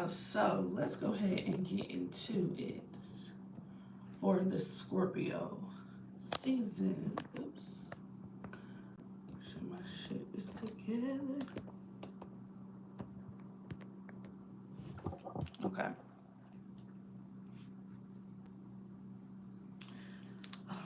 y'all, so let's go ahead and get into it for the Scorpio season. Oops. Make sure my shit is together. Okay. All right.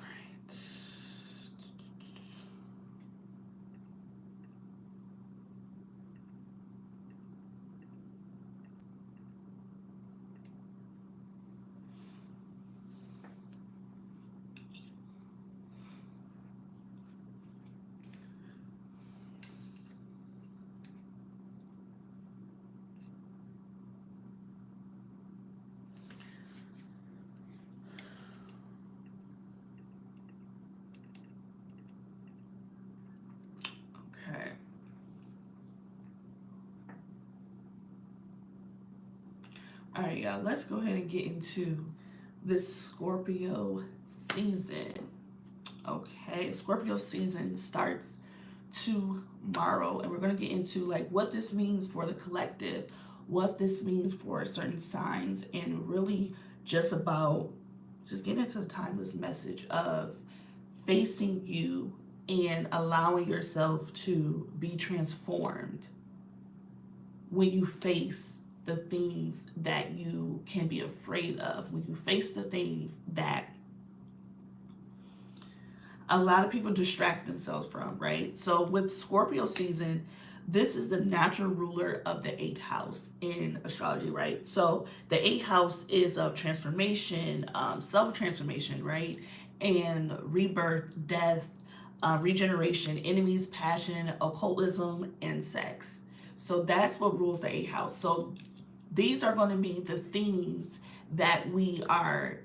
Okay. All right, y'all, let's go ahead and get into this Scorpio season. Okay, Scorpio season starts tomorrow, and we're going to get into like what this means for the collective, what this means for certain signs, and really just about just getting into the timeless message of facing you and allowing yourself to be transformed when you face the things that you can be afraid of, when you face the things that a lot of people distract themselves from, right? So with Scorpio season, this is the natural ruler of the eighth house in astrology, right? So the eighth house is of transformation, self-transformation, right? And rebirth, death, regeneration, enemies, passion, occultism, and sex. So that's what rules the eighth house. So these are going to be the themes that we are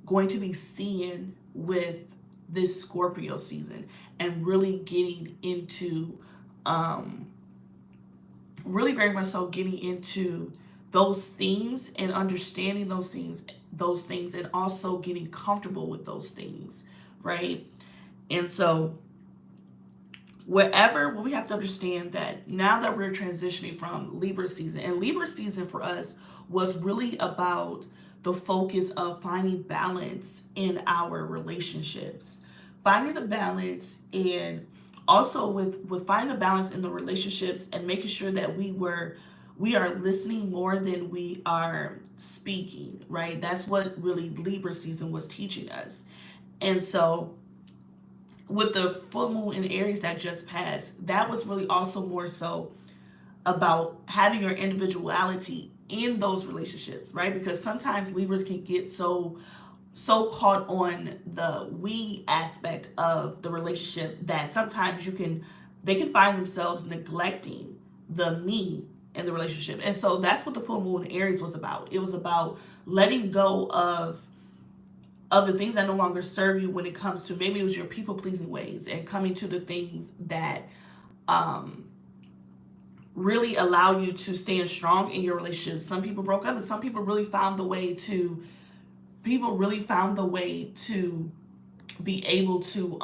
going to be seeing with this Scorpio season, and really getting into really very much so getting into those themes and understanding those things and also getting comfortable with those things, right? And so what we have to understand that now that we're transitioning from Libra season, and Libra season for us was really about the focus of finding balance in our relationships, finding the balance, and also with finding the balance in the relationships and making sure that we are listening more than we are speaking, right? That's what really Libra season was teaching us. And so with the full moon in Aries that just passed, that was really also more so about having your individuality in those relationships, right? Because sometimes Libras can get so caught on the we aspect of the relationship that sometimes they can find themselves neglecting the me in the relationship. And so that's what the full moon in Aries was about. It was about letting go of the things that no longer serve you when it comes to, maybe it was your people pleasing ways, and coming to the things that really allow you to stand strong in your relationship. Some people broke up, and some people really found the way to be able to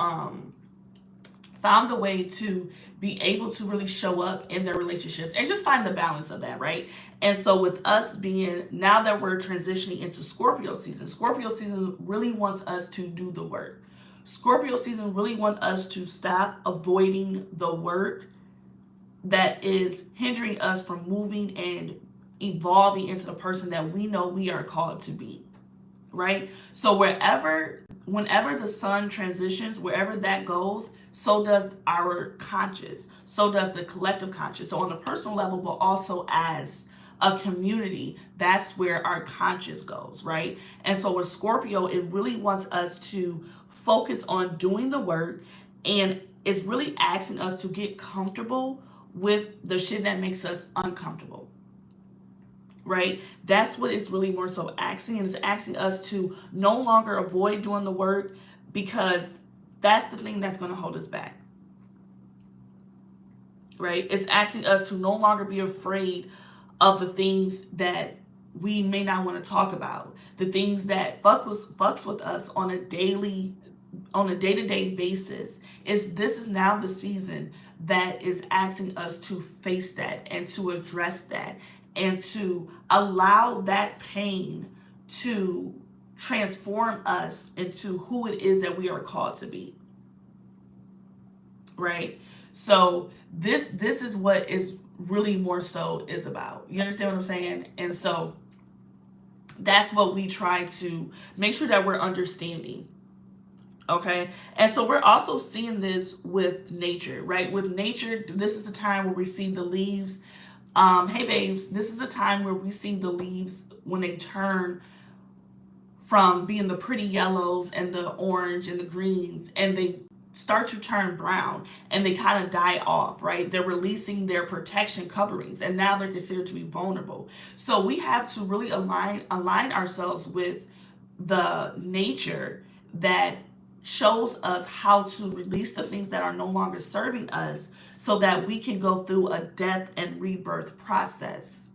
found a way to be able to really show up in their relationships and just find the balance of that, right? And so with us being, now that we're transitioning into Scorpio season really wants us to do the work. Scorpio season really wants us to stop avoiding the work that is hindering us from moving and evolving into the person that we know we are called to be, right? So whenever the sun transitions, wherever that goes, so does our conscious, so does the collective conscious. So on a personal level, but also as a community, that's where our conscious goes, right? And so with Scorpio, it really wants us to focus on doing the work, and it's really asking us to get comfortable with the shit that makes us uncomfortable, right? That's what it's really more so asking. And it's asking us to no longer avoid doing the work, because that's the thing that's going to hold us back, right? It's asking us to no longer be afraid of the things that we may not want to talk about, the things that fucks with us on a day-to-day basis. This is now the season that is asking us to face that and to address that and to allow that pain to transform us into who it is that we are called to be, right? So this is what is really more so is about. You understand what I'm saying? And so that's what we try to make sure that we're understanding. Okay. And so we're also seeing this with nature, right? With nature, this is the time where we see the leaves. Hey babes, this is a time where we see the leaves when they turn from being the pretty yellows and the orange and the greens, and they start to turn brown and they kind of die off, right? They're releasing their protection coverings and now they're considered to be vulnerable. So we have to really align ourselves with the nature that shows us how to release the things that are no longer serving us so that we can go through a death and rebirth process.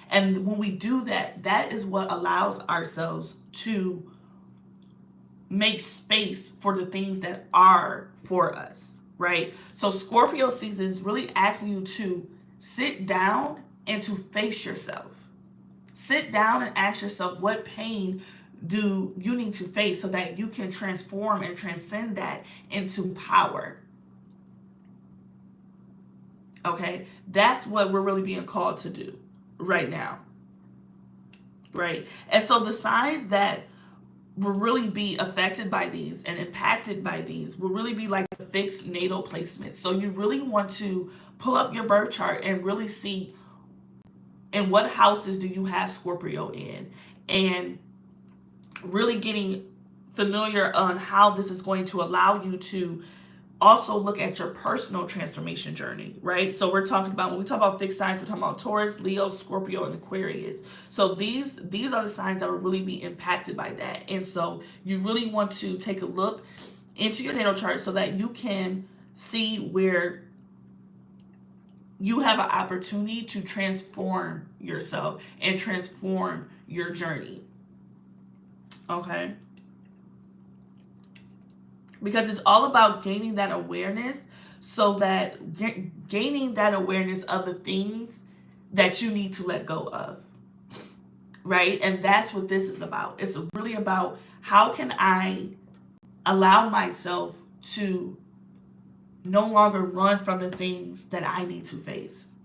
And when we do that, that is what allows ourselves to make space for the things that are for us, right? So Scorpio season is really asking you to sit down and to face yourself. Sit down and ask yourself, what pain do you need to face so that you can transform and transcend that into power? Okay, that's what we're really being called to do right now, right? And so the signs that will really be affected by these and impacted by these will really be like the fixed natal placements. So you really want to pull up your birth chart and really see in what houses do you have Scorpio in, and really getting familiar on how this is going to allow you to also look at your personal transformation journey, right? So we're talking about, when we talk about fixed signs, we're talking about Taurus, Leo, Scorpio, and Aquarius. So these are the signs that will really be impacted by that. And so you really want to take a look into your natal chart so that you can see where you have an opportunity to transform yourself and transform your journey. Okay? Because it's all about gaining that awareness, so that gaining that awareness of the things that you need to let go of, right? And that's what this is about. It's really about, how can I allow myself to no longer run from the things that I need to face.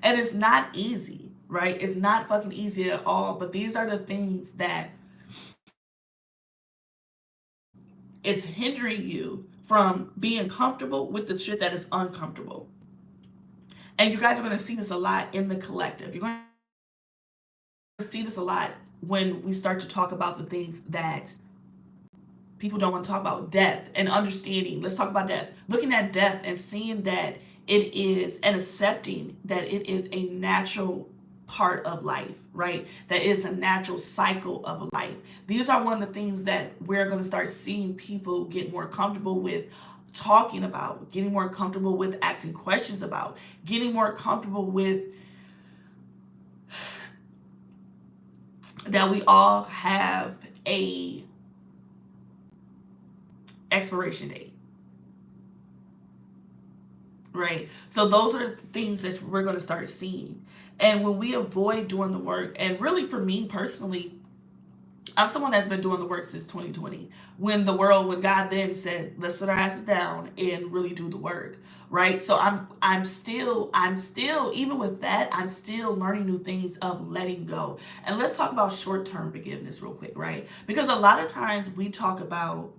And it's not easy, right? It's not fucking easy at all, but these are the things that is hindering you from being comfortable with the shit that is uncomfortable. And you guys are going to see this a lot in the collective. You're going to see this a lot when we start to talk about the things that people don't want to talk about. Death and understanding. Let's talk about death. Looking at death and seeing that it is, and accepting that it is a natural part of life, right? That is a natural cycle of life. These are one of the things that we're going to start seeing people get more comfortable with talking about, getting more comfortable with asking questions about, getting more comfortable with that we all have a expiration date, right? So those are the things that we're going to start seeing. And when we avoid doing the work, and really for me personally, I'm someone that's been doing the work since 2020, when God then said, let's sit our asses down and really do the work, right? So I'm still, even with that, I'm still learning new things of letting go. And let's talk about short-term forgiveness real quick, right? Because a lot of times we talk about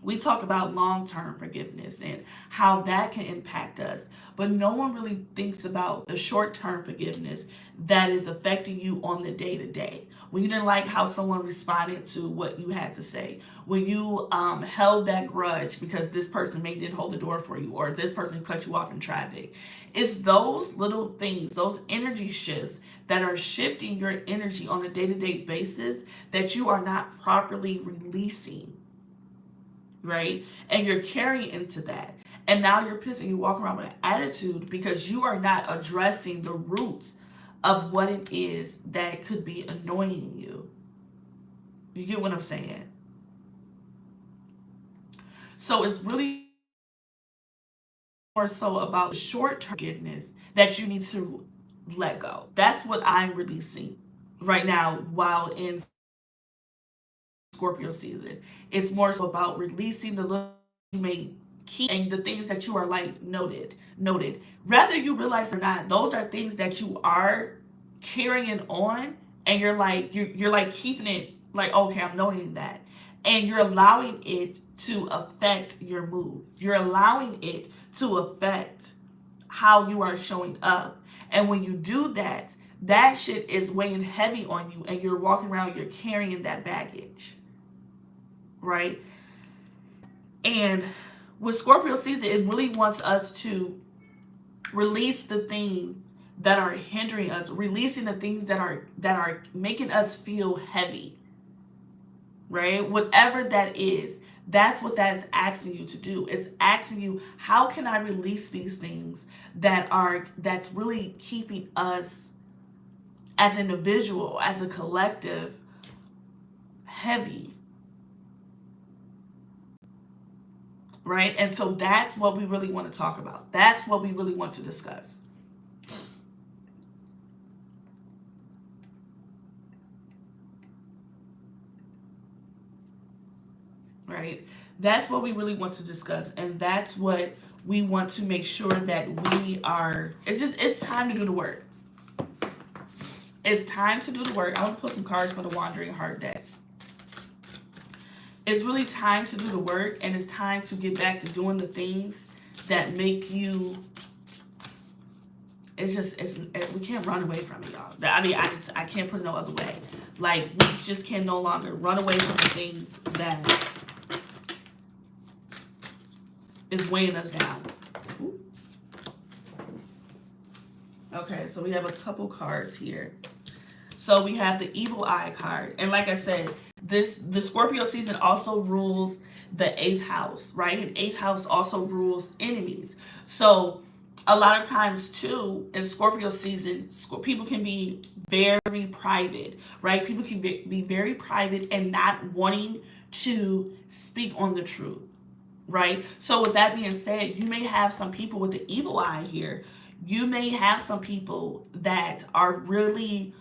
long-term forgiveness and how that can impact us, but no one really thinks about the short-term forgiveness that is affecting you on the day-to-day. When you didn't like how someone responded to what you had to say, when you held that grudge because this person maybe didn't hold the door for you, or this person cut you off in traffic. It's those little things, those energy shifts that are shifting your energy on a day-to-day basis that you are not properly releasing, right? And you're carrying into that. And now you're pissed and you walk around with an attitude because you are not addressing the roots of what it is that could be annoying you. You get what I'm saying? So it's really more so about short-term forgiveness that you need to let go. That's what I'm releasing right now while in Scorpio season. It's more so about releasing the little you may keep and the things that you are like noted. Whether you realize or not, those are things that you are carrying on, and you're like keeping it like, okay, I'm noting that, and you're allowing it to affect your mood. You're allowing it to affect how you are showing up. And when you do that, that shit is weighing heavy on you, and you're walking around, you're carrying that baggage, right? And with Scorpio season, it really wants us to release the things that are hindering us, releasing the things that are making us feel heavy, right? Whatever that is, that's what that's asking you to do. It's asking you, how can I release these things that's really keeping us as an individual, as a collective, heavy, right? And so that's what we really want to talk about. That's what we really want to discuss. Right? That's what we really want to discuss, and that's what we want to make sure that we are. It's time to do the work. It's time to do the work. I want to put some cards for the Wandering Heart deck. It's really time to do the work, and it's time to get back to doing the things that make you. We can't run away from it, y'all. I mean, I can't put it no other way. Like, we just can no longer run away from the things that is weighing us down. Ooh. Okay, so we have a couple cards here. So we have the Evil Eye card, and like I said, the Scorpio season also rules the 8th house, right? And 8th house also rules enemies. So a lot of times too in Scorpio season, people can be very private, right? People can be very private and not wanting to speak on the truth, right? So with that being said, you may have some people with the evil eye here. You may have some people that are really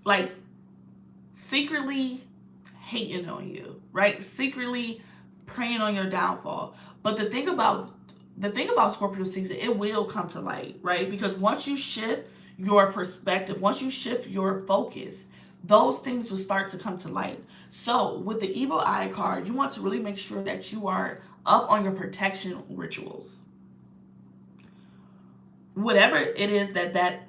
like secretly hating on you, right? Secretly preying on your downfall. But the thing about Scorpio season, it will come to light, right? Because once you shift your perspective, once you shift your focus, those things will start to come to light. So with the evil eye card, you want to really make sure that you are up on your protection rituals. Whatever it is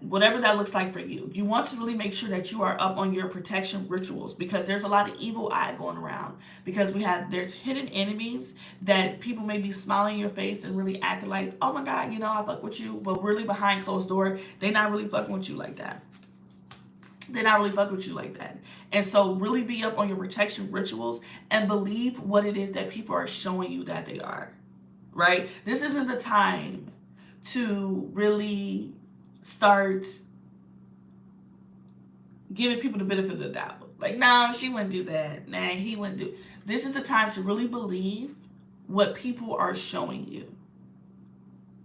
whatever that looks like for you, you want to really make sure that you are up on your protection rituals, because there's a lot of evil eye going around, because there's hidden enemies that people may be smiling in your face and really acting like, oh my god, I fuck with you, but really behind closed door, they not really fucking with you like that. They're not really fucking with you like that. And so really be up on your protection rituals and believe what it is that people are showing you that they are, right? This isn't the time to really start giving people the benefit of the doubt. Like, no, she wouldn't do that. Nah, he wouldn't do. This is the time to really believe what people are showing you,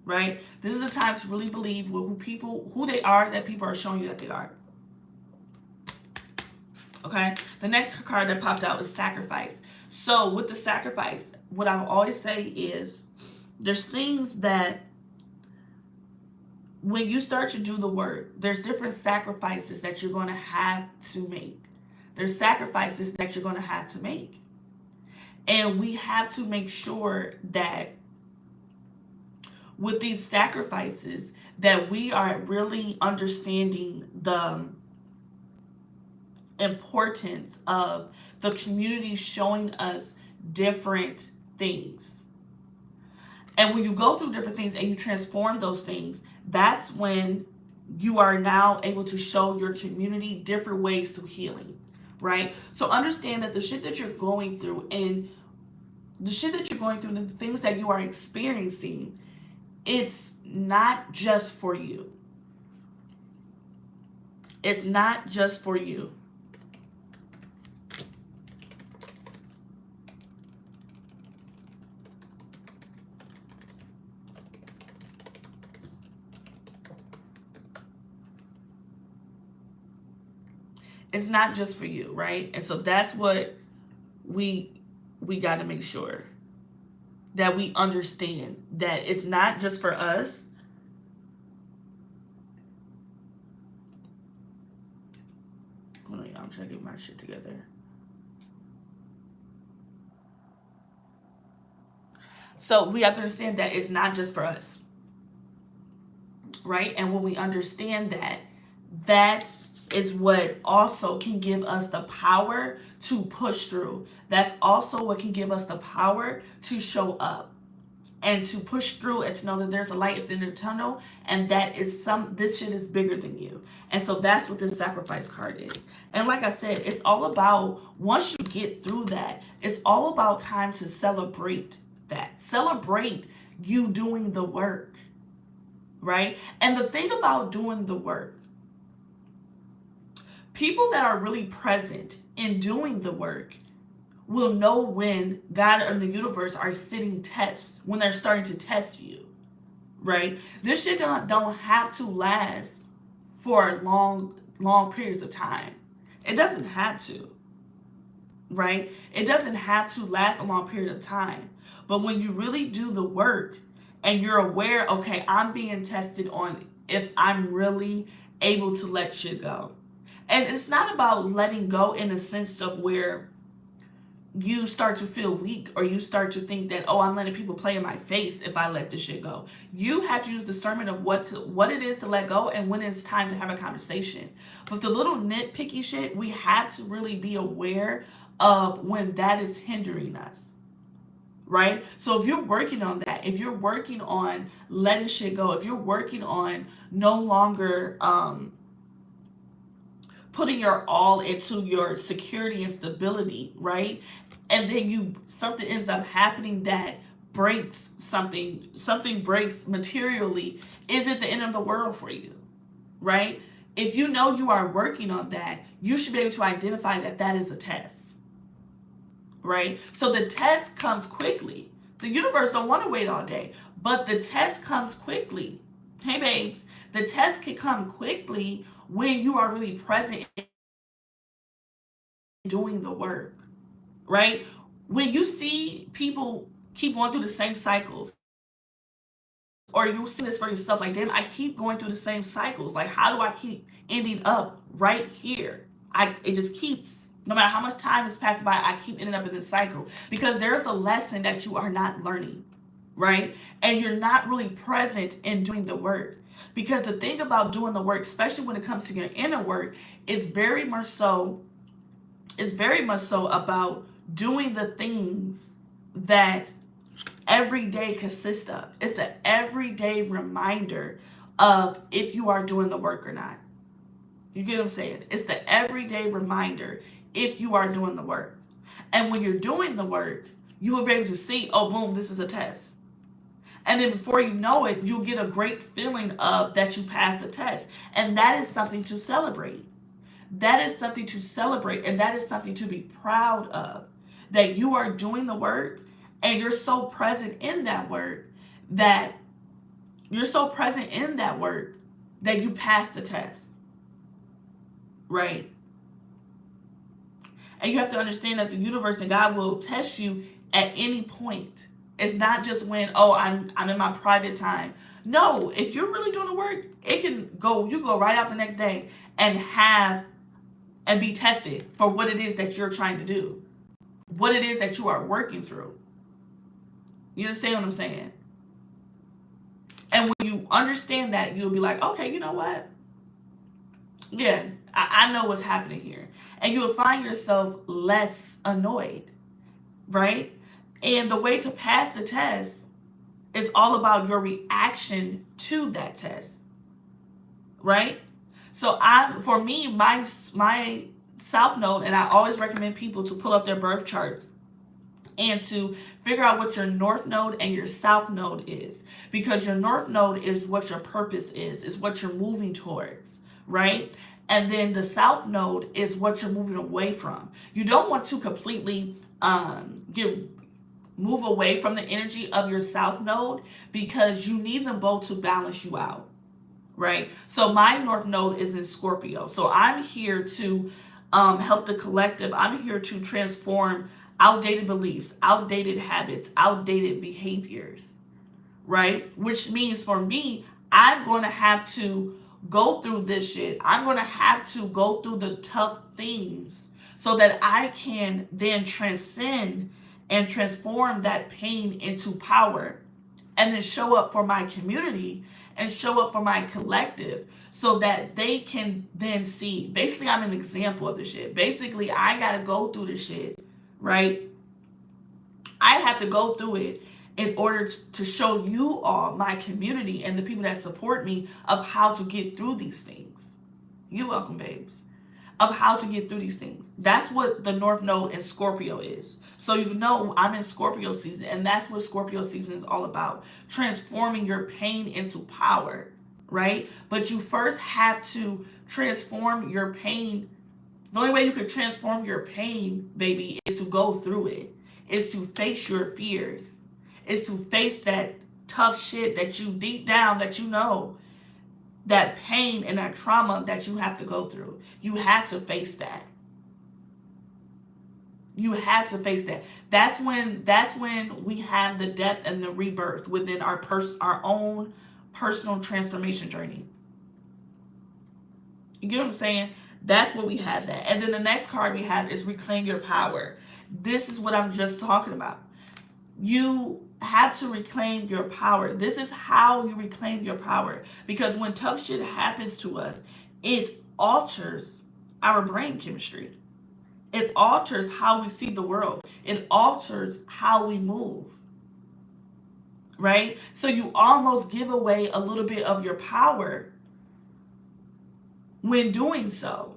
right? This is the time to really believe who they are, that people are showing you that they are. Okay? The next card that popped out is sacrifice. So with the sacrifice, what I always say is there's things that when you start to do the work, there's different sacrifices that you're going to have to make. There's sacrifices that you're going to have to make. And we have to make sure that with these sacrifices that we are really understanding the importance of the community showing us different things. And when you go through different things and you transform those things, that's when you are now able to show your community different ways to healing, right? So understand that the shit that you're going through and the things that you are experiencing, it's not just for you. It's not just for you. It's not just for you, right? And so that's what we we got to make sure that we understand that it's not just for us. Hold on, y'all, I'm trying to get my shit together. So we have to understand that it's not just for us, right? And when we understand that, that is what also can give us the power to push through. That's also what can give us the power to show up and to push through and to know that there's a light at the end of the tunnel, and that is this shit is bigger than you. And so that's what this sacrifice card is. And like I said, it's all about, once you get through that, it's all about time to celebrate that. Celebrate you doing the work, right? And the thing about doing the work, people that are really present in doing the work will know when God or the universe are sitting tests, when they're starting to test you, right? This shit don't have to last for long periods of time. It doesn't have to, right? It doesn't have to last a long period of time. But when you really do the work and you're aware, okay, I'm being tested on if I'm really able to let shit go. And it's not about letting go in a sense of where you start to feel weak or you start to think that, oh, I'm letting people play in my face if I let this shit go. You have to use discernment of what it is to let go and when it's time to have a conversation. But the little nitpicky shit, we have to really be aware of when that is hindering us. Right? So if you're working on that, if you're working on letting shit go, if you're working on no longer putting your all into your security and stability, right? And then something ends up happening that breaks something breaks materially, is it the end of the world for you, right? If you know you are working on that, you should be able to identify that that is a test, right? So the test comes quickly. The universe don't want to wait all day, but the test comes quickly. Hey babes, the test can come quickly when you are really present in doing the work, right? When you see people keep going through the same cycles, or you see this for yourself, like, damn, I keep going through the same cycles. Like, how do I keep ending up right here? It just keeps, no matter how much time is passing by, I keep ending up in this cycle because there's a lesson that you are not learning, right? And you're not really present in doing the work. Because the thing about doing the work, especially when it comes to your inner work, is very much so about doing the things that every day consists of. It's an everyday reminder of if you are doing the work or not. You get what I'm saying? It's the everyday reminder if you are doing the work. And when you're doing the work, you will be able to see, oh, boom, this is a test. And then before you know it, you'll get a great feeling of that you passed the test. And that is something to celebrate. That is something to celebrate, and that is something to be proud of. That you are doing the work and you're so present in that work that you pass the test. Right? And you have to understand that the universe and God will test you at any point. It's not just when, oh, I'm in my private time. No, if you're really doing the work, you go right out the next day and be tested for what it is that you're trying to do, what it is that you are working through. You understand what I'm saying? And when you understand that, you'll be like, okay, you know what? Yeah, I know what's happening here. And you'll find yourself less annoyed, right? And the way to pass the test is all about your reaction to that test, right? So for me, my South Node, and I always recommend people to pull up their birth charts and to figure out what your North Node and your South Node is. Because your North Node is what your purpose is what you're moving towards, right? And then the South Node is what you're moving away from. You don't want to completely move away from the energy of your South Node because you need them both to balance you out, right? So my North Node is in Scorpio. So I'm here to help the collective. I'm here to transform outdated beliefs, outdated habits, outdated behaviors, right? Which means for me, I'm going to have to go through this shit. I'm going to have to go through the tough things so that I can then transcend and transform that pain into power, and then show up for my community and show up for my collective so that they can then see. Basically, I'm an example of the shit. Basically, I got to go through the shit, right? I have to go through it in order to show you all, my community, and the people that support me, of how to get through these things. You're welcome, babes. Of how to get through these things. That's what the North Node in Scorpio is. So you know I'm in Scorpio season, and that's what Scorpio season is all about. Transforming your pain into power, right? But you first have to transform your pain. The only way you could transform your pain, baby, is to go through it. Is to face your fears. Is to face that tough shit that you deep down that you know, that pain and that trauma that you have to go through. You have to face that. You have to face that. That's when we have the death and the rebirth within our own personal transformation journey. You get what I'm saying? That's what we have that. And then the next card we have is reclaim your power. This is what I'm just talking about. You have to reclaim your power. This is how you reclaim your power. Because when tough shit happens to us, it alters our brain chemistry. It alters how we see the world. It alters how we move. Right? So you almost give away a little bit of your power when doing so.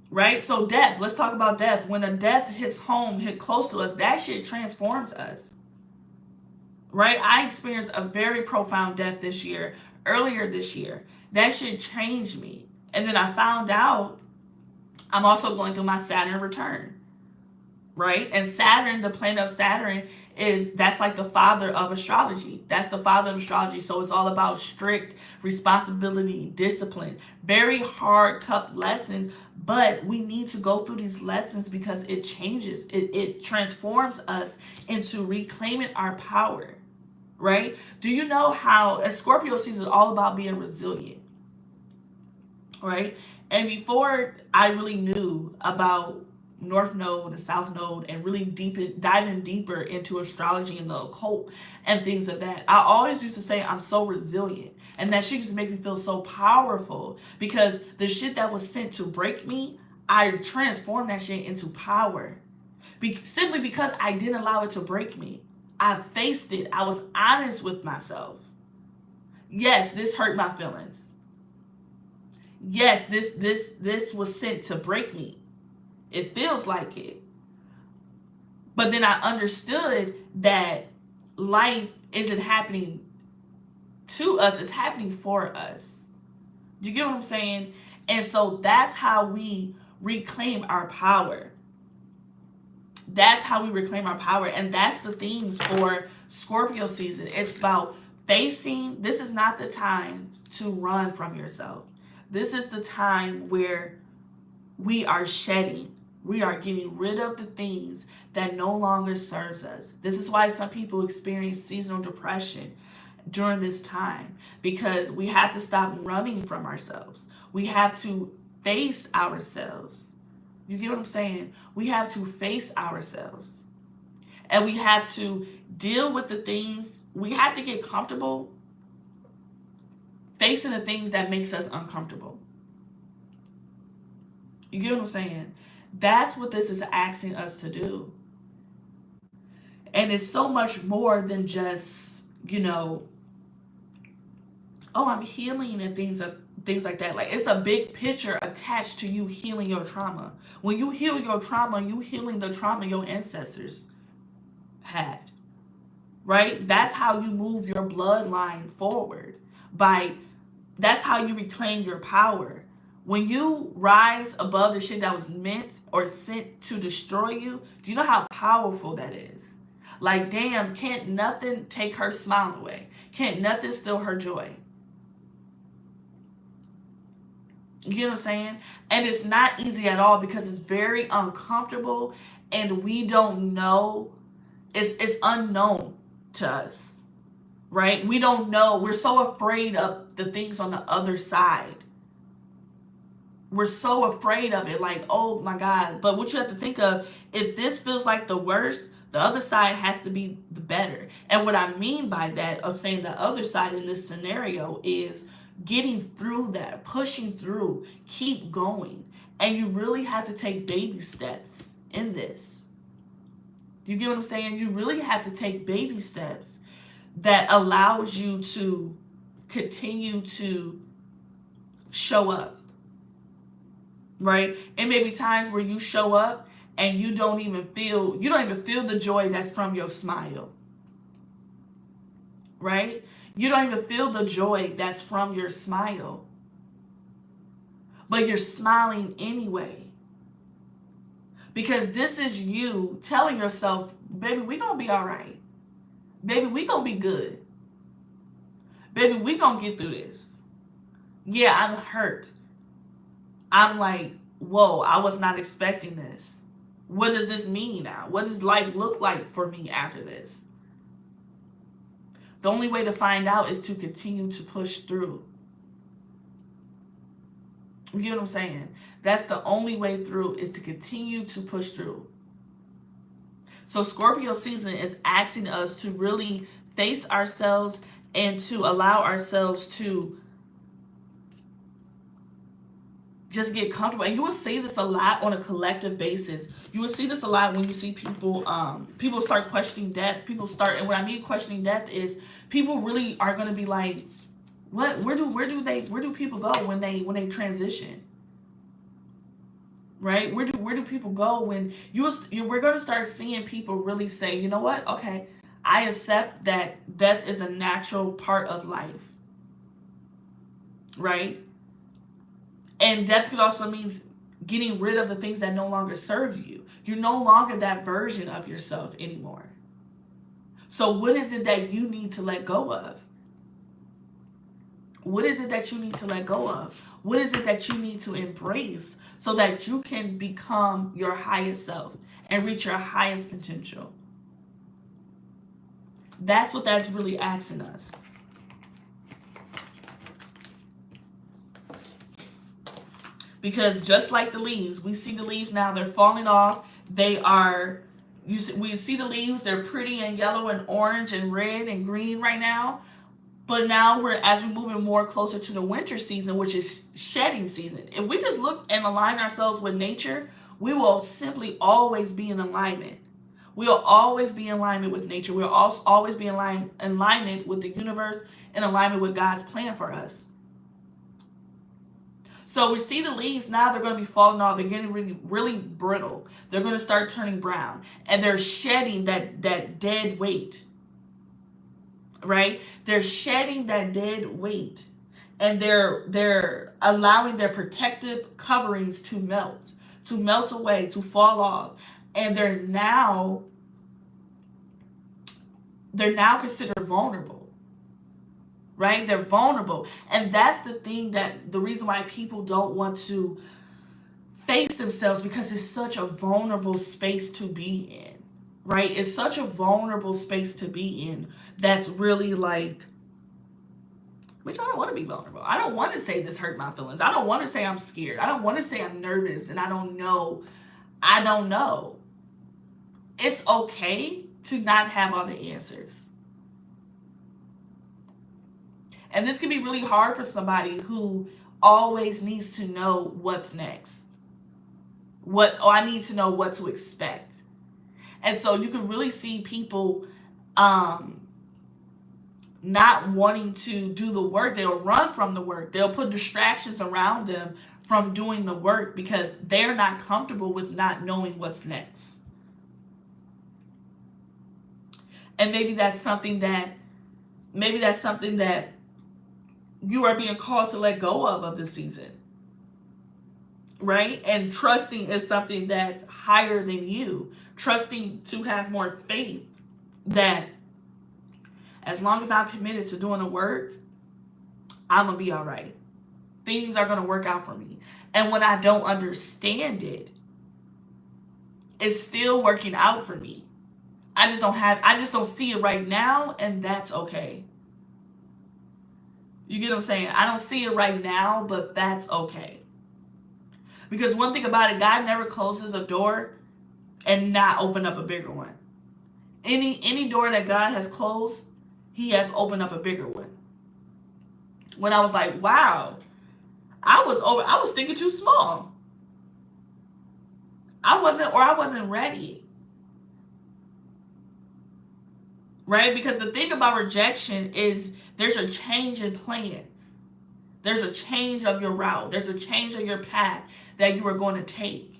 Right? So death, let's talk about death. When a death hits home, hit close to us, that shit transforms us. Right? I experienced a very profound death this year, earlier this year. That shit changed me. And then I found out I'm also going through my Saturn return. Right? And Saturn, the planet of Saturn, that's like the father of astrology. That's the father of astrology. So it's all about strict responsibility, discipline, very hard, tough lessons. But we need to go through these lessons because it changes. It transforms us into reclaiming our power. Right? Do you know how a Scorpio season is all about being resilient? Right? And before I really knew about North Node and South Node and really diving deeper into astrology and the occult and things of that, I always used to say I'm so resilient. And that shit used to make me feel so powerful because the shit that was sent to break me, I transformed that shit into power. Simply because I didn't allow it to break me. I faced it. I was honest with myself. Yes, this hurt my feelings. Yes, this was sent to break me. It feels like it. But then I understood that life isn't happening to us, it's happening for us. Do you get what I'm saying? And so that's how we reclaim our power. That's how we reclaim our power. And that's the themes for Scorpio season. It's about facing. This is not the time to run from yourself. This is the time where we are shedding. We are getting rid of the things that no longer serves us. This is why some people experience seasonal depression during this time, because we have to stop running from ourselves. We have to face ourselves. You get what I'm saying? We have to face ourselves. And we have to deal with the things. We have to get comfortable facing the things that makes us uncomfortable. You get what I'm saying? That's what this is asking us to do. And it's so much more than just, I'm healing and things like that. Like, it's a big picture attached to you healing your trauma. When you heal your trauma, you healing the trauma your ancestors had. Right? That's how you move your bloodline forward. That's how you reclaim your power. When you rise above the shit that was meant or sent to destroy you, do you know how powerful that is? Like, damn, can't nothing take her smile away? Can't nothing steal her joy? You get what I'm saying? And it's not easy at all because it's very uncomfortable and we don't know. It's unknown to us, right? We don't know. We're so afraid of the things on the other side. We're so afraid of it, like, oh my God. But what you have to think of, if this feels like the worst, the other side has to be the better. And what I mean by that, of saying the other side in this scenario, is getting through that, pushing through, keep going. And you really have to take baby steps in this. You get what I'm saying? You really have to take baby steps that allows you to continue to show up, right? It may be times where you show up and you don't even feel the joy that's from your smile, right? You don't even feel the joy that's from your smile, but you're smiling anyway. Because this is you telling yourself, baby, we gonna be all right. Baby, we gonna be good. Baby, we gonna get through this. Yeah, I'm hurt. I'm like, whoa, I was not expecting this. What does this mean now? What does life look like for me after this? The only way to find out is to continue to push through. You get what I'm saying? That's the only way through, is to continue to push through. So Scorpio season is asking us to really face ourselves and to allow ourselves to just get comfortable. And you will see this a lot on a collective basis. You will see this a lot when you see people people start questioning death. And what I mean questioning death is people really are going to be like, what, where do people go when they transition? Right? Where do people go when we're going to start seeing people really say, you know what? Okay, I accept that death is a natural part of life. Right? And death could also mean getting rid of the things that no longer serve you. You're no longer that version of yourself anymore. So what is it that you need to let go of? What is it that you need to let go of? What is it that you need to embrace so that you can become your highest self and reach your highest potential? That's what that's really asking us. Because just like the leaves, we see the leaves now, they're falling off. We see the leaves, they're pretty and yellow and orange and red and green right now. But now as we're moving more closer to the winter season, which is shedding season, if we just look and align ourselves with nature, we will simply always be in alignment. We'll always be in alignment with nature. We'll also always be in alignment with the universe, in alignment with God's plan for us. So we see the leaves now, they're going to be falling off. They're getting really, really brittle. They're going to start turning brown. And they're shedding that dead weight. Right? They're shedding that dead weight. And they're allowing their protective coverings to melt away, to fall off. And they're now considered vulnerable. Right? They're vulnerable. And that's the reason why people don't want to face themselves, because it's such a vulnerable space to be in. Right? It's such a vulnerable space to be in that's really like, which I don't want to be vulnerable. I don't want to say this hurt my feelings. I don't want to say I'm scared. I don't want to say I'm nervous and I don't know. I don't know. It's okay to not have all the answers. And this can be really hard for somebody who always needs to know what's next. I need to know what to expect. And so you can really see people not wanting to do the work. They'll run from the work. They'll put distractions around them from doing the work because they're not comfortable with not knowing what's next. And maybe that's something that you are being called to let go of this season. Right? And trusting is something that's higher than you. Trusting to have more faith that as long as I'm committed to doing the work, I'm going to be all right. Things are going to work out for me. And when I don't understand it, it's still working out for me. I just don't see it right now, and that's okay. You get what I'm saying? I don't see it right now, but that's okay. Because one thing about it, God never closes a door and not open up a bigger one. Any door that God has closed, He has opened up a bigger one. When I was like, wow, I was thinking too small. I wasn't ready. Right? Because the thing about rejection is there's a change in plans. There's a change of your route. There's a change of your path that you are going to take.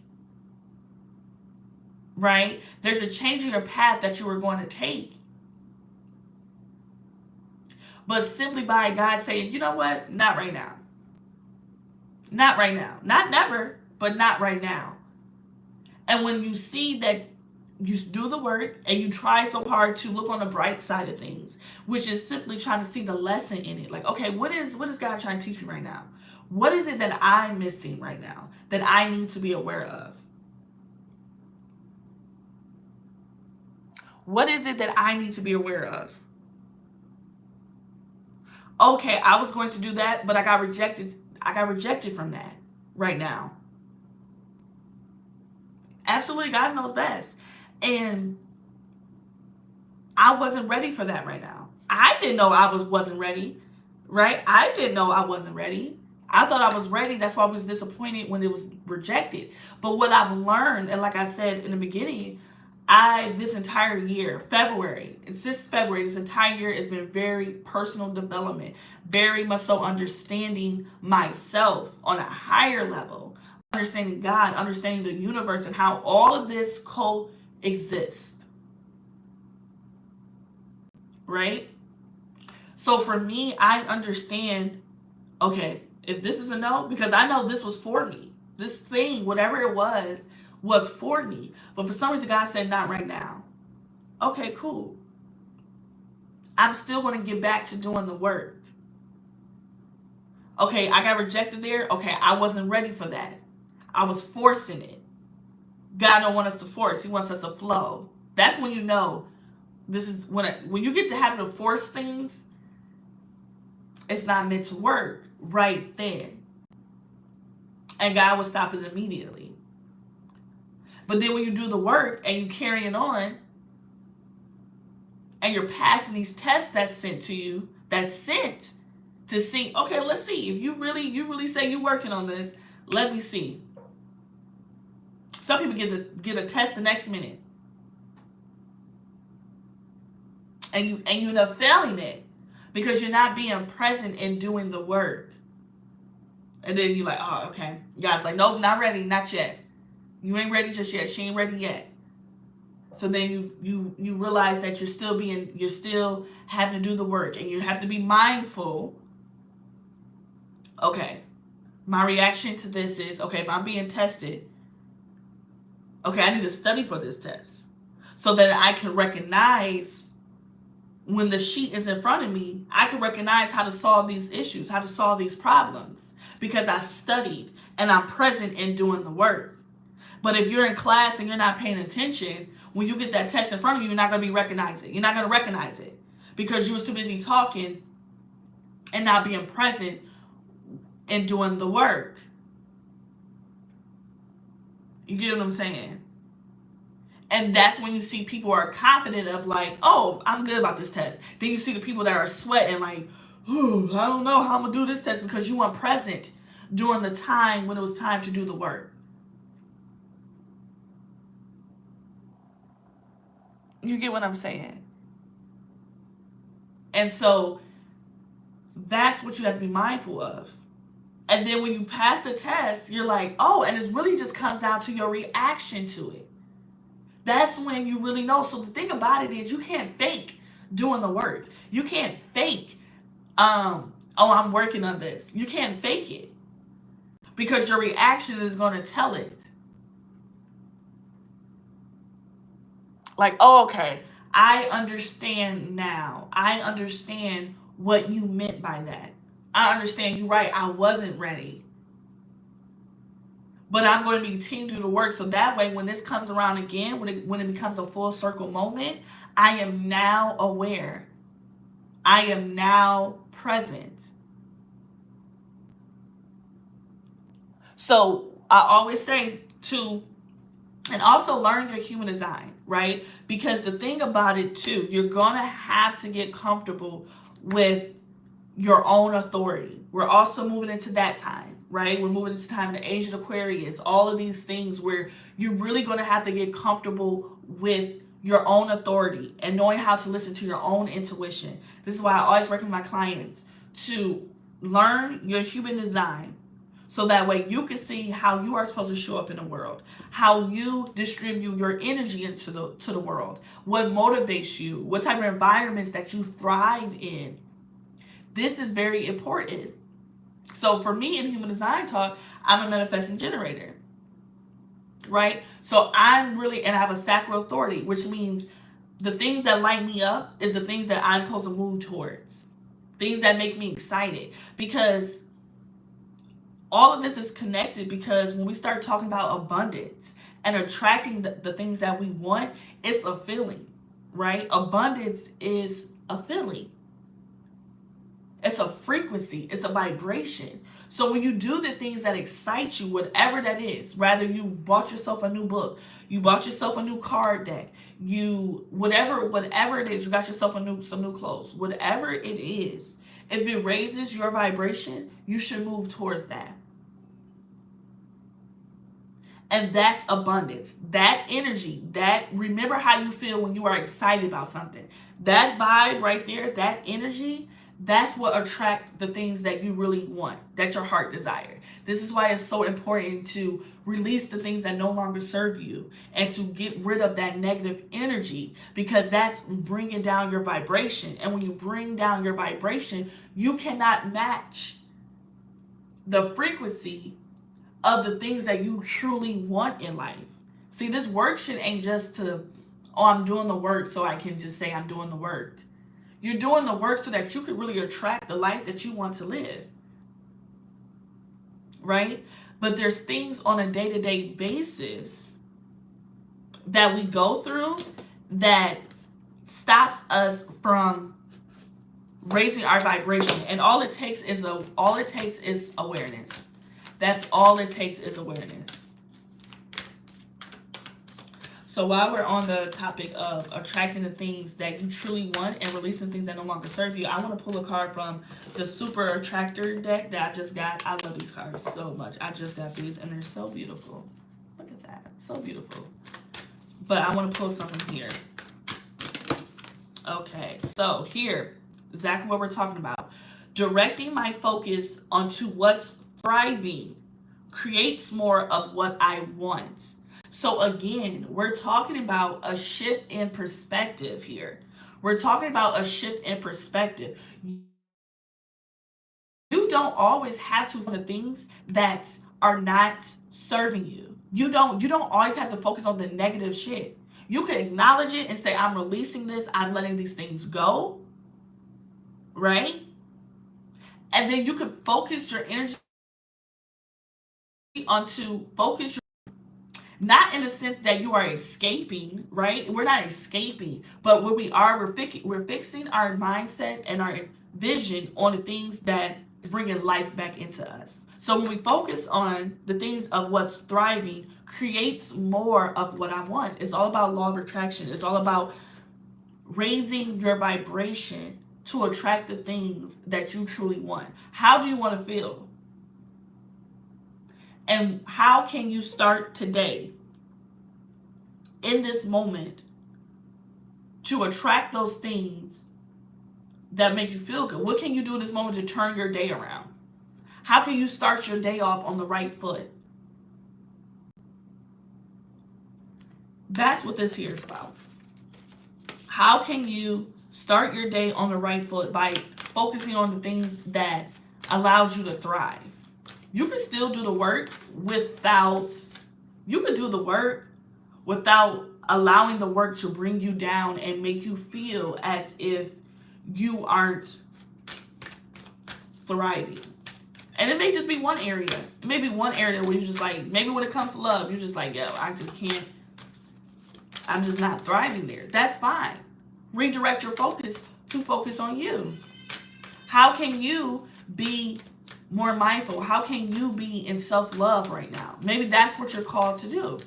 Right? There's a change in your path that you are going to take. But simply by God saying, you know what? Not right now. Not right now. Not never, but not right now. And when you see that you do the work and you try so hard to look on the bright side of things, which is simply trying to see the lesson in it. Like, okay, what is God trying to teach me right now? What is it that I'm missing right now that I need to be aware of? What is it that I need to be aware of? Okay, I was going to do that, but I got rejected. I got rejected from that right now. Absolutely, God knows best. And I wasn't ready for that right now. I didn't know wasn't ready, right? I didn't know I wasn't ready. I thought I was ready. That's why I was disappointed when it was rejected. But what I've learned, and like I said in the beginning, this entire year, February, and since February, this entire year has been very personal development, very much so understanding myself on a higher level, understanding God, understanding the universe, and how all of this coexists. Right? So for me, I understand, okay, if this is a no, because I know this was for me. This thing, whatever it was for me. But for some reason, God said, not right now. Okay, cool. I'm still going to get back to doing the work. Okay, I got rejected there. Okay, I wasn't ready for that. I was forcing it. God don't want us to force. He wants us to flow. That's when you know this is when you get to having to force things, it's not meant to work right then. And God will stop it immediately. But then when you do the work and you carrying on and you're passing these tests that's sent to you, that's sent to see, okay, let's see. If you really say you're working on this, let me see. Some people get a test the next minute. And you end up failing it because you're not being present in doing the work. And then you're like, oh, okay. God's like, nope, not ready, not yet. You ain't ready just yet. She ain't ready yet. So then you realize that you're still having to do the work, and you have to be mindful. Okay, my reaction to this is, okay, if I'm being tested, okay, I need to study for this test so that I can recognize when the sheet is in front of me, I can recognize how to solve these issues, how to solve these problems, because I've studied and I'm present in doing the work. But if you're in class and you're not paying attention, when you get that test in front of you, you're not going to be recognizing it. You're not going to recognize it because you was too busy talking and not being present in doing the work. You get what I'm saying? And that's when you see people are confident of like, oh, I'm good about this test. Then you see the people that are sweating like, oh, I don't know how I'm going to do this test because you weren't present during the time when it was time to do the work. You get what I'm saying? And so that's what you have to be mindful of. And then when you pass the test, you're like, oh, and it really just comes down to your reaction to it. That's when you really know. So the thing about it is you can't fake doing the work. You can't fake, oh, I'm working on this. You can't fake it because your reaction is going to tell it. Like, oh, okay, I understand now. I understand what you meant by that. I understand you right. I wasn't ready. But I'm going to continue to do the work. So that way, when this comes around again, when it becomes a full circle moment, I am now aware. I am now present. So I always say to, and also learn your human design, right? Because the thing about it too, you're going to have to get comfortable with your own authority. We're also moving into that time, right? We're moving into time in the age of Aquarius, all of these things where you're really going to have to get comfortable with your own authority and knowing how to listen to your own intuition. This is why I always recommend my clients to learn your human design, so that way you can see how you are supposed to show up in the world, how you distribute your energy into the world, what motivates you, what type of environments that you thrive in. This is very important. So for me in human design talk, I'm a manifesting generator, right? So I'm really, and I have a sacral authority, which means the things that light me up is the things that I'm supposed to move towards, things that make me excited. Because all of this is connected, because when we start talking about abundance and attracting the things that we want, it's a feeling, right? Abundance is a feeling. It's a frequency, it's a vibration. So when you do the things that excite you, whatever that is, rather you bought yourself a new book, you bought yourself a new card deck, you whatever it is, you got yourself some new clothes, whatever it is, if it raises your vibration, you should move towards that. And that's abundance. That energy, that, remember how you feel when you are excited about something. That vibe right there, that energy, that's what attract the things that you really want, that your heart desire. This is why it's so important to release the things that no longer serve you and to get rid of that negative energy, because that's bringing down your vibration. And when you bring down your vibration, you cannot match the frequency of the things that you truly want in life. See, this work shit ain't just to, oh, I'm doing the work so I can just say I'm doing the work. You're doing the work so that you can really attract the life that you want to live, right? But there's things on a day-to-day basis that we go through that stops us from raising our vibration. And all it takes is awareness. That's all it takes is awareness. So while we're on the topic of attracting the things that you truly want and releasing things that no longer serve you, I want to pull a card from the Super Attractor deck that I just got. I love these cards so much. I just got these and they're so beautiful. Look at that. So beautiful. But I want to pull something here. Okay, so here, exactly what we're talking about. Directing my focus onto what's thriving creates more of what I want. So again, we're talking about a shift in perspective here. We're talking about a shift in perspective. You don't always have to do the things that are not serving you. You don't always have to focus on the negative shit. You can acknowledge it and say, I'm releasing this, I'm letting these things go, right? And then you can focus your energy onto focus your, not in the sense that you are escaping, right? We're not escaping, but where we are, we're fixing our mindset and our vision on the things that is bringing life back into us. So when we focus on the things of what's thriving, creates more of what I want. It's all about law of attraction. It's all about raising your vibration to attract the things that you truly want. How do you want to feel? And how can you start today, in this moment, to attract those things that make you feel good? What can you do in this moment to turn your day around? How can you start your day off on the right foot? That's what this here is about. How can you start your day on the right foot by focusing on the things that allows you to thrive? You can still do the work without, you can do the work without allowing the work to bring you down and make you feel as if you aren't thriving. And it may just be one area. It may be one area where you just like, maybe when it comes to love, you're just like, yo, I just can't, I'm just not thriving there. That's fine. Redirect your focus to focus on you. How can you be more mindful? How can you be in self-love right now? Maybe that's what you're called to do.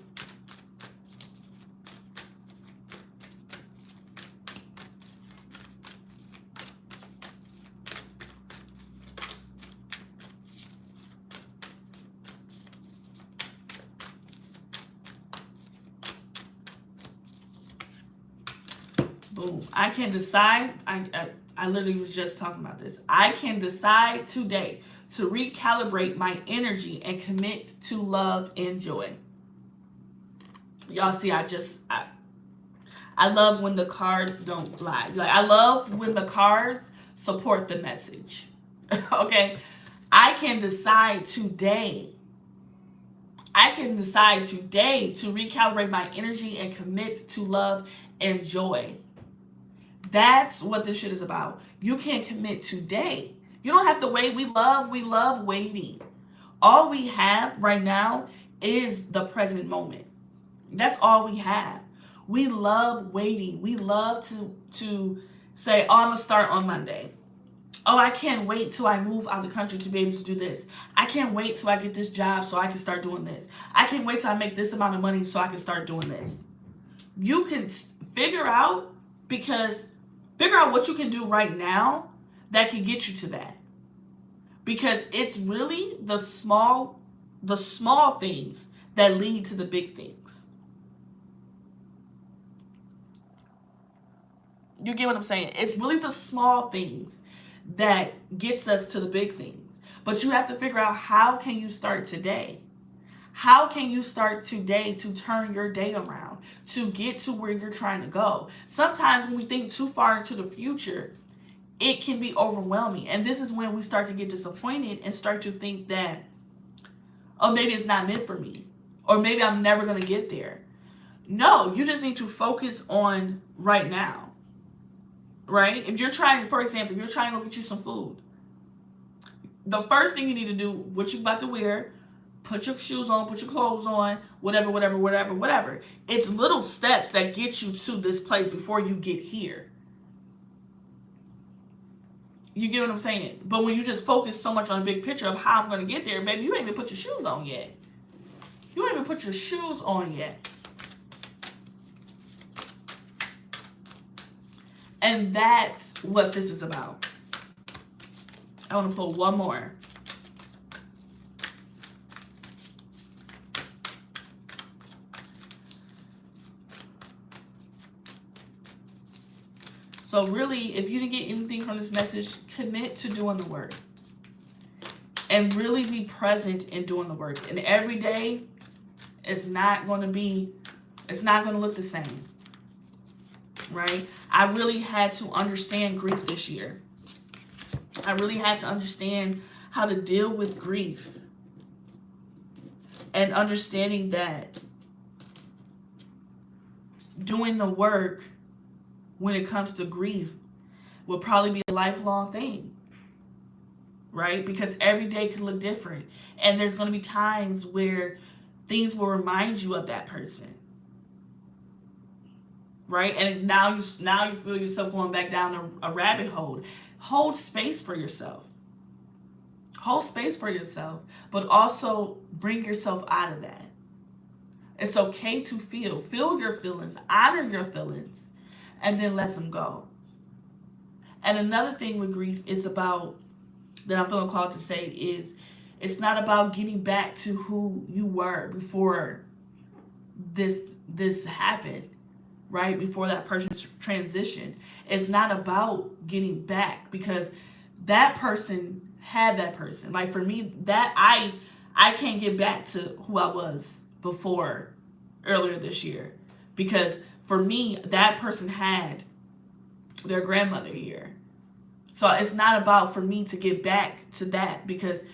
Boom. I can decide. I literally was just talking about this. I can decide today to recalibrate my energy and commit to love and joy. Y'all see, I love when the cards don't lie. Like, I love when the cards support the message. Okay? I can decide today. I can decide today to recalibrate my energy and commit to love and joy. That's what this shit is about. You can commit today. You don't have to wait. We love waiting. All we have right now is the present moment. That's all we have. We love waiting. We love to say, oh, I'm going to start on Monday. Oh, I can't wait till I move out of the country to be able to do this. I can't wait till I get this job so I can start doing this. I can't wait till I make this amount of money so I can start doing this. You can figure out what you can do right now that can get you to that. Because it's really the small things that lead to the big things. You get what I'm saying? It's really the small things that gets us to the big things. But you have to figure out, how can you start today? How can you start today to turn your day around, to get to where you're trying to go? Sometimes when we think too far into the future, it can be overwhelming. And this is when we start to get disappointed and start to think that, oh, maybe it's not meant for me. Or maybe I'm never going to get there. No, you just need to focus on right now. Right? If you're trying, for example, if you're trying to go get you some food, the first thing you need to do, what you about to wear, put your shoes on, put your clothes on, whatever. It's little steps that get you to this place before you get here. You get what I'm saying? But when you just focus so much on the big picture of how I'm going to get there, baby, you ain't even put your shoes on yet. You ain't even put your shoes on yet. And that's what this is about. I want to pull one more. So really, if you didn't get anything from this message, commit to doing the work. And really be present in doing the work. And every day, it's not going to look the same. Right? I really had to understand grief this year. I really had to understand how to deal with grief. And understanding that doing the work when it comes to grief will probably be a lifelong thing. Right? Because every day can look different. And there's going to be times where things will remind you of that person. Right? And now you feel yourself going back down a rabbit hole. Hold space for yourself. Hold space for yourself, but also bring yourself out of that. It's okay to feel. Feel your feelings. Honor your feelings. And then let them go. And another thing with grief is about, that I'm feeling called to say, is it's not about getting back to who you were before this happened. Right? Before that person's transition. It's not about getting back, because that person had that person. Like for me, that I can't get back to who I was before earlier this year. Because for me, that person had their grandmother here. So it's not about for me to get back to that, because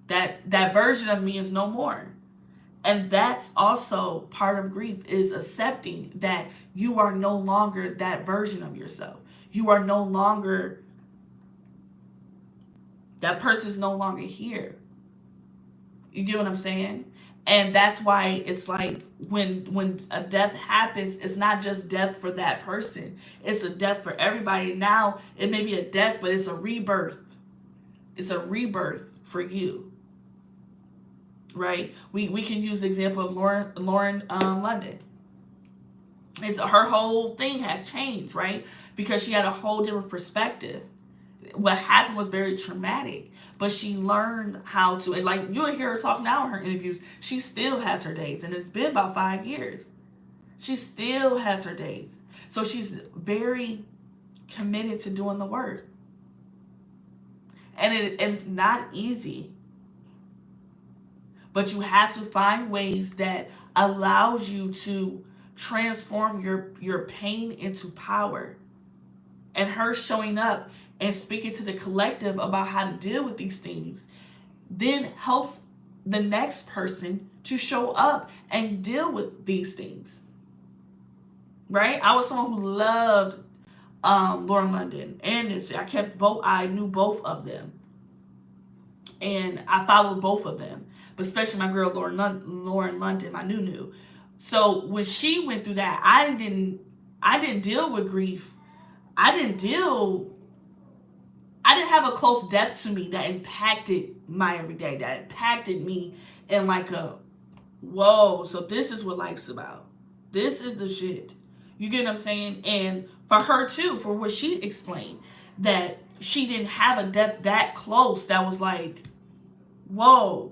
that version of me is no more. And that's also part of grief, is accepting that you are no longer that version of yourself. You are no longer That person's no longer here. You get what I'm saying? And that's why it's like when a death happens, it's not just death for that person. It's a death for everybody. Now it may be a death, but it's a rebirth. It's a rebirth for you, right? We can use the example of Lauren London. Her whole thing has changed, right? Because she had a whole different perspective. What happened was very traumatic, but she learned how to, and like you'll hear her talk now in her interviews, she still has her days, and it's been about 5 years. She still has her days. So she's very committed to doing the work. And it's not easy. But you have to find ways that allows you to transform your pain into power. And her showing up and speaking to the collective about how to deal with these things then helps the next person to show up and deal with these things. Right? I was someone who loved Lauren London and I knew both of them. And I followed both of them. But especially my girl Lauren London, my new. So when she went through that, I didn't deal with grief. I didn't have a close death to me that impacted my everyday, that impacted me in like a, whoa, so this is what life's about. This is the shit. You get what I'm saying? And for her too, for what she explained, that she didn't have a death that close that was like, whoa.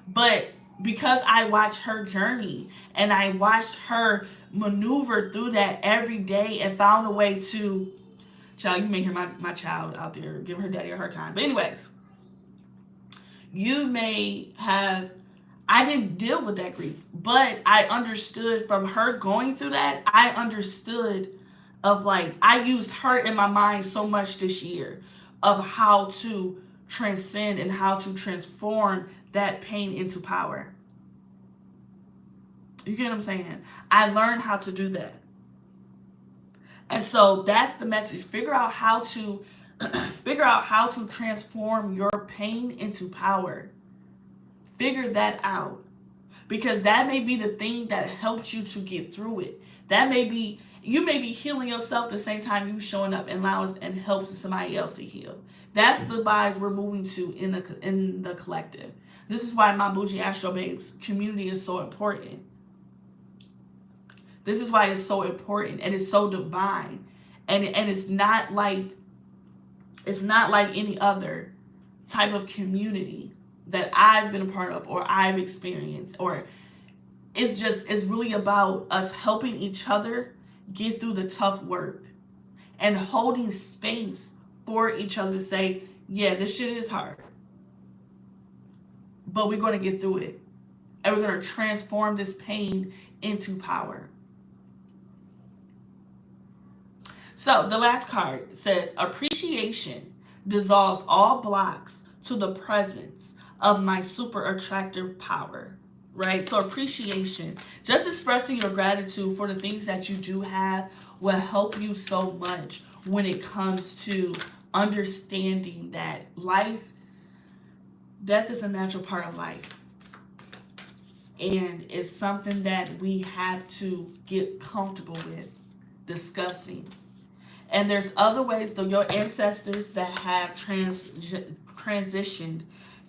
But because I watched her journey and I watched her maneuver through that every day and found a way to, child, you may hear my child out there giving her daddy a hard time. But anyways, you may have, I didn't deal with that grief, but I understood from her going through that, I understood of like, I used her in my mind so much this year of how to transcend and how to transform that pain into power. You get what I'm saying? I learned how to do that. And so that's the message. Figure out how to transform your pain into power. Figure that out. Because that may be the thing that helps you to get through it. You may be healing yourself at the same time you showing up and allows and helps somebody else to heal. That's the vibes we're moving to in the collective. This is why my Bougie Astro Babes community is so important. This is why it's so important and it's so divine. And it's not like any other type of community that I've been a part of or I've experienced. Or it's really about us helping each other get through the tough work and holding space for each other to say, yeah, this shit is hard, but we're going to get through it. And we're going to transform this pain into power. So the last card says, appreciation dissolves all blocks to the presence of my super attractive power. Right? So appreciation, just expressing your gratitude for the things that you do have will help you so much when it comes to understanding that death is a natural part of life. And it's something that we have to get comfortable with discussing. And there's other ways, though, your ancestors that have transitioned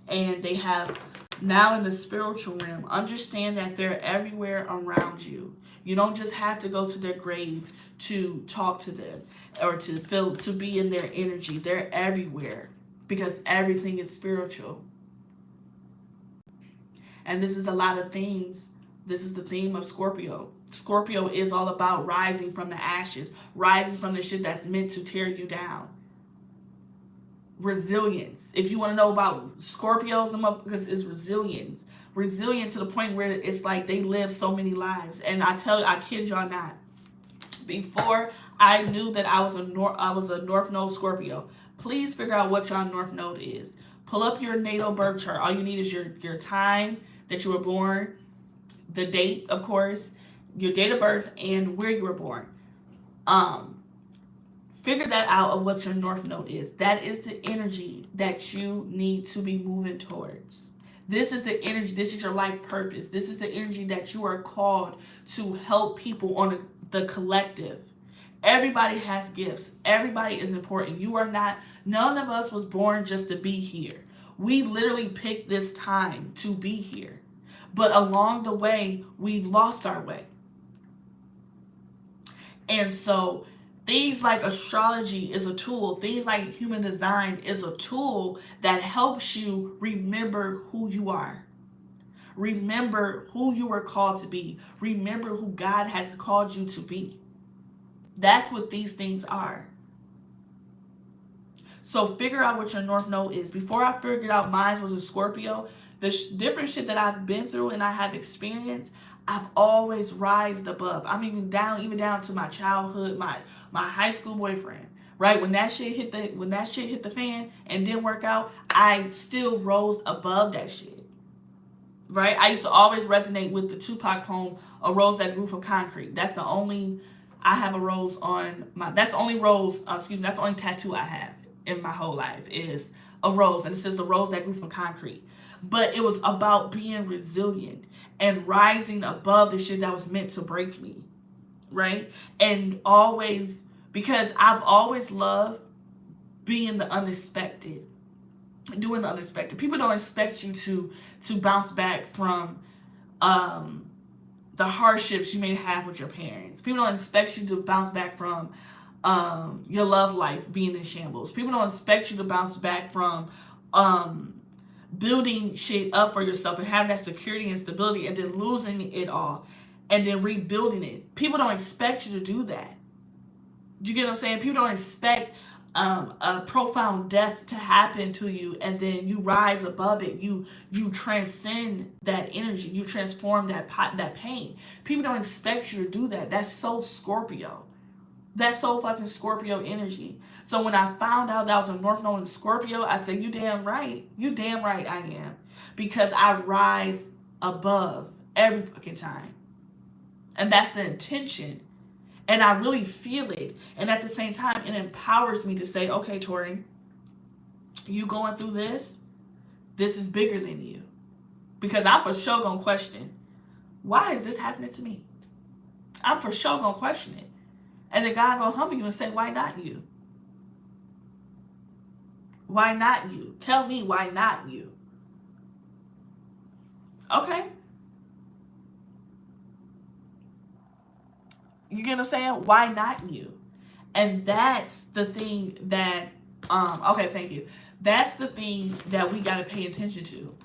and they have now in the spiritual realm, understand that they're everywhere around you. You don't just have to go to their grave to talk to them or to be in their energy. They're everywhere because everything is spiritual. And this is a lot of things. This is the theme of Scorpio. Scorpio is all about rising from the ashes, rising from the shit that's meant to tear you down. Resilience. If you want to know about Scorpios, because it's resilience. Resilient to the point where it's like they live so many lives. And I kid y'all not. Before I knew that I was a North Node Scorpio, please figure out what your North Node is. Pull up your natal birth chart. All you need is your time that you were born, the date, of course, your date of birth, and where you were born. Figure that out of what your North Node is. That is the energy that you need to be moving towards. This is the energy, this is your life purpose. This is the energy that you are called to help people on the collective. Everybody has gifts. Everybody is important. You are not, none of us was born just to be here. We literally picked this time to be here. But along the way, we've lost our way. And so things like astrology is a tool. Things like human design is a tool that helps you remember who you are. Remember who you were called to be. Remember who God has called you to be. That's what these things are. So figure out what your North Node is. Before I figured out mine was a Scorpio, the different shit that I've been through and I have experienced, I've always rised above. I'm even down to my childhood, my high school boyfriend. Right? When that shit hit the fan and didn't work out, I still rose above that shit. Right? I used to always resonate with the Tupac poem, "A Rose That Grew from Concrete." That's the only I have a rose on my. That's the only rose. That's the only tattoo I have in my whole life is a rose, and it says "The rose that grew from concrete." But it was about being resilient and rising above the shit that was meant to break me, right? And always, because I've always loved being the unexpected, doing the unexpected. People don't expect you to bounce back from the hardships you may have with your parents. People don't expect you to bounce back from your love life being in shambles. People don't expect you to bounce back from building shit up for yourself and having that security and stability and then losing it all and then rebuilding it. People don't expect you to do that. You get what I'm saying? People don't expect a profound death to happen to you and then you rise above it. You transcend that energy. You transform that pain. People don't expect you to do that. That's so Scorpio. That's so fucking Scorpio energy. So when I found out that I was a North Node in Scorpio, I said, you damn right. You damn right I am. Because I rise above every fucking time. And that's the intention. And I really feel it. And at the same time, it empowers me to say, okay, Tori, you going through this? This is bigger than you. Because I'm for sure going to question, why is this happening to me? I'm for sure going to question it. And then God going to humble you and say, why not you? Why not you? Tell me why not you? Okay. You get what I'm saying? Why not you? And that's the thing that, okay, thank you. That's the thing that we got to pay attention to.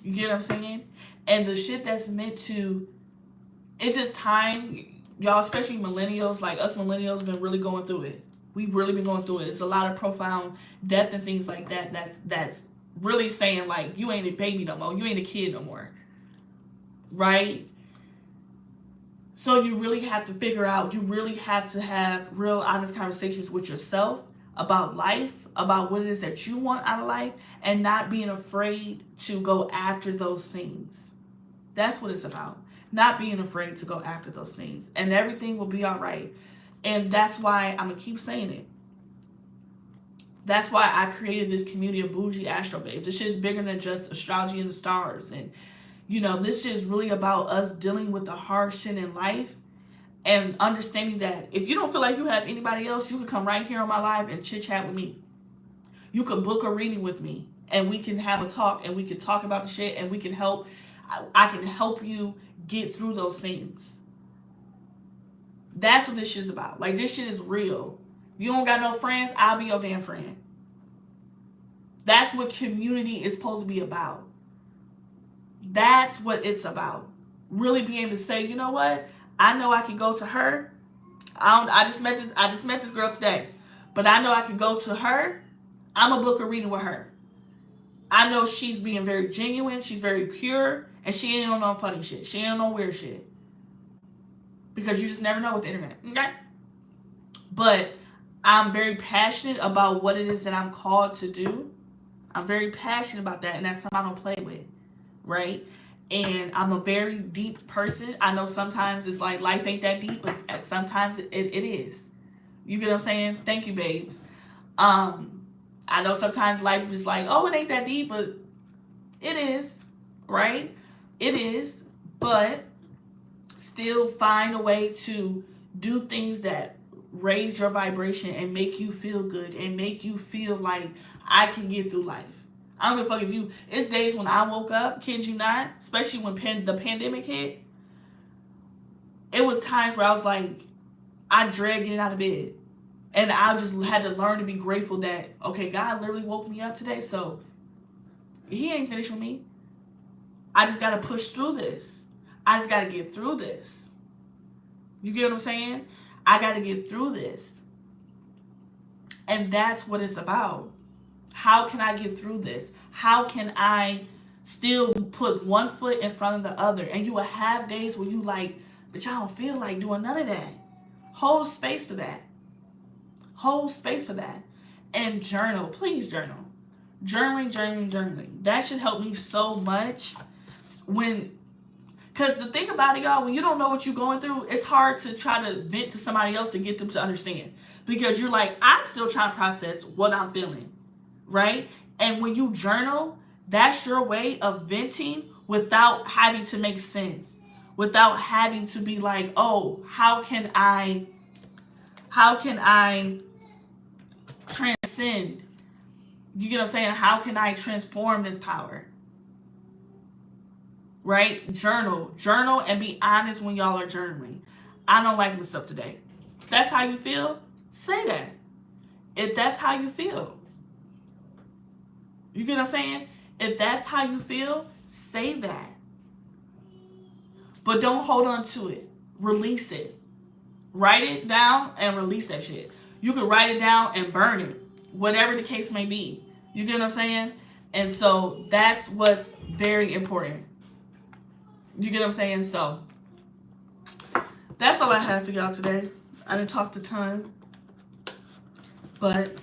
You get what I'm saying? And the shit that's meant to, it's just time, y'all, especially millennials, like us millennials been really going through it. We've really been going through it. It's a lot of profound death and things like that. That's really saying like, you ain't a baby no more. You ain't a kid no more. Right? So you really have to figure out, you really have to have real honest conversations with yourself about life, about what it is that you want out of life, and not being afraid to go after those things. That's what it's about. Not being afraid to go after those things. And everything will be all right. And that's why I'm going to keep saying it. That's why I created this community of bougie astro babes. This shit is bigger than just astrology and the stars. And you know, this shit is really about us dealing with the hard shit in life and understanding that if you don't feel like you have anybody else, you can come right here on my live and chit chat with me. You can book a reading with me and we can have a talk and we can talk about the shit and we can help. I can help you get through those things. That's what this shit's about. Like, this shit is real. You don't got no friends, I'll be your damn friend. That's what community is supposed to be about. That's what it's about. Really being able to say, you know what? I know I can go to her. I just met this girl today. But I know I can go to her. I'm gonna book a reading with her. I know she's being very genuine, she's very pure, and she ain't on no funny shit. She ain't on no weird shit. Because you just never know with the internet. Okay? But I'm very passionate about what it is that I'm called to do. I'm very passionate about that, and that's something I don't play with. Right? And I'm a very deep person. I know sometimes it's like life ain't that deep, but sometimes it is. You get what I'm saying? Thank you, babes. I know sometimes life is like, oh, it ain't that deep, but it is, right? It is, but still find a way to do things that raise your vibration and make you feel good and make you feel like I can get through life. I don't give a fuck if you. It's days when I woke up, kid you not, especially when the pandemic hit. It was times where I was like, I dread getting out of bed. And I just had to learn to be grateful that, okay, God literally woke me up today, so He ain't finished with me. I just got to push through this. I just got to get through this. You get what I'm saying? I got to get through this. And that's what it's about. How can I get through this? How can I still put one foot in front of the other? And you will have days where you like, but y'all don't feel like doing none of that. Hold space for that. Hold space for that. And journal. Please journal. Journaling. That should help me so much because the thing about it, y'all, when you don't know what you're going through, it's hard to try to vent to somebody else to get them to understand. Because you're like, I'm still trying to process what I'm feeling, right? And when you journal, that's your way of venting without having to make sense. Without having to be like, oh, how can I transcend? You get what I'm saying? How can I transform this power? Right? Journal and be honest when y'all are journaling. I don't like myself today. If that's how you feel, say that. If that's how you feel. You get what I'm saying? If that's how you feel, say that. But don't hold on to it. Release it. Write it down and release that shit. You can write it down and burn it. Whatever the case may be. You get what I'm saying? And so that's what's very important. You get what I'm saying? So that's all I have for y'all today. I didn't talk a ton, but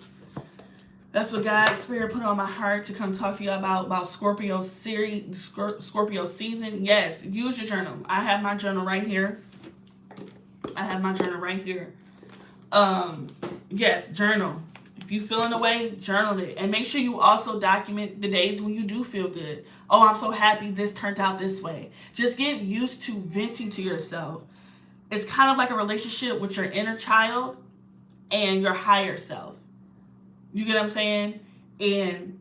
that's what God's Spirit put on my heart to come talk to you about Scorpio series, Scorpio season. Yes, use your journal. I have my journal right here. Yes, journal. If you feeling away, journal it. And make sure you also document the days when you do feel good. Oh, I'm so happy this turned out this way. Just get used to venting to yourself. It's kind of like a relationship with your inner child and your higher self. You get what I'm saying? And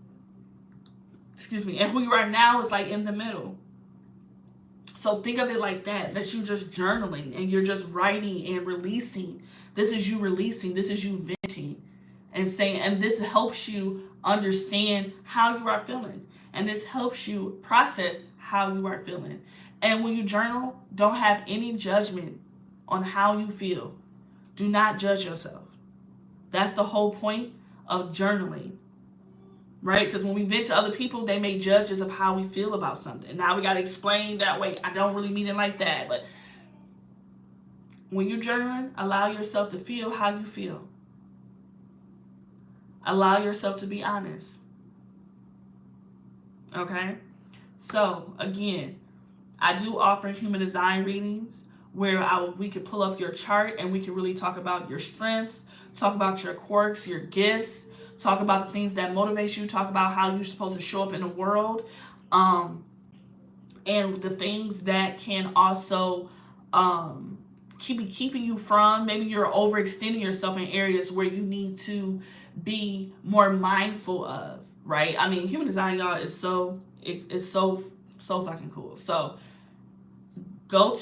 who you are now is like in the middle. So think of it like that you're just journaling and you're just writing and releasing. This is you releasing. This is you venting and saying, and this helps you understand how you are feeling. And this helps you process how you are feeling. And when you journal, don't have any judgment on how you feel. Do not judge yourself. That's the whole point of journaling. Right? Because when we vent to other people, they make judges of how we feel about something. Now we got to explain that way. I don't really mean it like that. But when you're journaling, allow yourself to feel how you feel. Allow yourself to be honest. Okay? So, again, I do offer human design readings where we can pull up your chart and we can really talk about your strengths, talk about your quirks, your gifts, talk about the things that motivate you, talk about how you're supposed to show up in the world, and the things that can also keeping you from, maybe you're overextending yourself in areas where you need to be more mindful of, right? I mean, human design, y'all, is so fucking cool. So y'all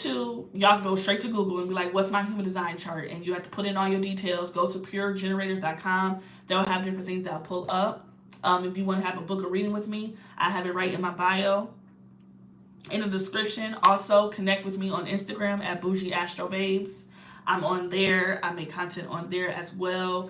can go straight to Google and be like, what's my human design chart? And you have to put in all your details. Go to puregenerators.com. They'll have different things that I'll pull up. If you want to have a book of reading with me, I have it right in my bio. In the description. Also, connect with me on Instagram at Bougie Astro Babes. I'm on there. I make content on there as well.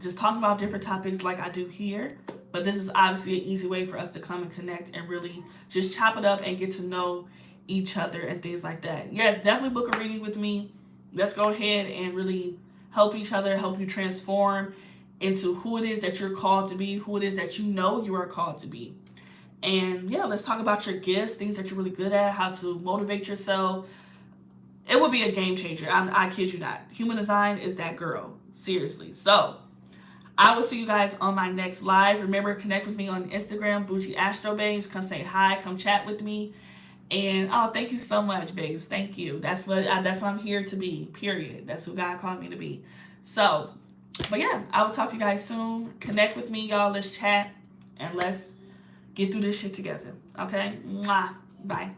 Just talking about different topics like I do here. But this is obviously an easy way for us to come and connect and really just chop it up and get to know each other and things like that. Yes, definitely book a reading with me. Let's go ahead and really help each other, help you transform into who it is that you're called to be, who it is that you know you are called to be. And yeah, let's talk about your gifts, things that you're really good at, how to motivate yourself, It would be a game changer. I kid you not. Human design is that girl. Seriously. So I will see you guys on my next live. Remember, connect with me on Instagram, Bougie Astro Babes. Come say hi. Come chat with me. And oh, thank you so much, babes. Thank you. That's what I'm here to be. Period. That's who God called me to be. So, but yeah, I will talk to you guys soon. Connect with me, y'all. Let's chat and let's get through this shit together. Okay? Mwah. Bye.